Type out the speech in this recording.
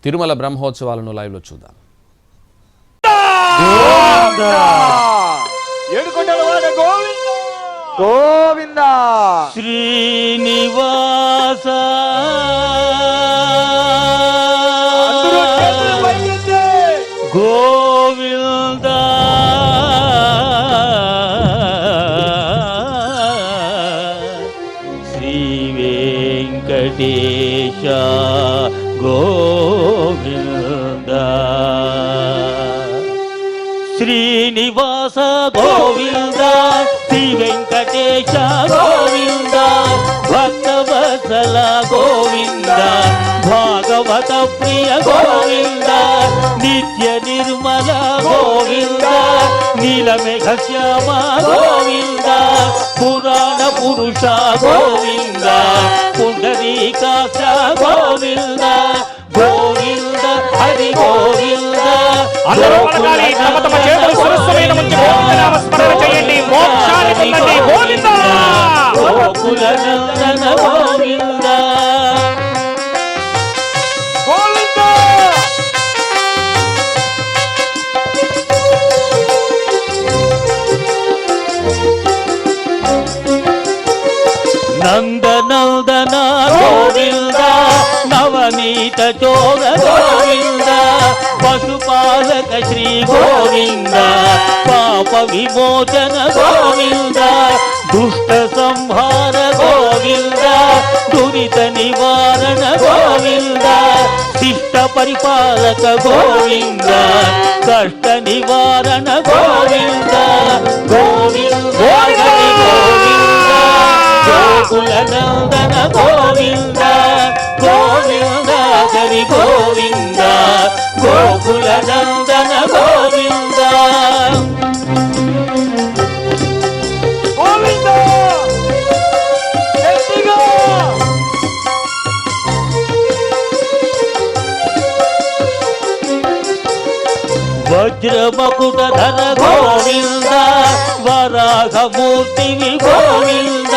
తిరుమల బ్రహ్మోత్సవాలను లైవ్లో చూద్దాం. గోవింద శ్రీనివాస గోవింద శ్రీ వెంకటేశ గోవింద శ్రీనివాస గోవింద శ్రీ వెంకటేశ గోవింద భక్తవత్సల గోవింద భాగవత ప్రియ గోవింద నిత్య నిర్మల గోవింద నీలమేఘ శ్యామ గోవింద పురాణ పురుష గోవింద పుండరీకాక్ష గోవింద గోవింద హరి గోవింద అందరూ పలకాలి. తమ తమ చేతులు సరస్వమైన ముంచి గోవింద నామస్మరణ చేయండి. మోక్షాన్ని పొందండి. గోవింద గోకుల నందన గోవింద గోవింద నందనందన గోవింద నవనీత చోర గోవింద పశుపాలక శ్రీ గోవింద పాప విమోచన గోవింద దుష్ట సంహార గోవింద దురిత నివారణ గోవింద శిష్ట పరిపాలక గోవింద కష్ట నివారణ గోవింద గోవింద హరి గోవింద గోకుల నందన గోవింద గోవింద హరి గోవింద గోకుల నందన గోవింద గోవింద గట్టిగా వజ్రమకుటధర గోవింద వరాహమూర్తివి గోవింద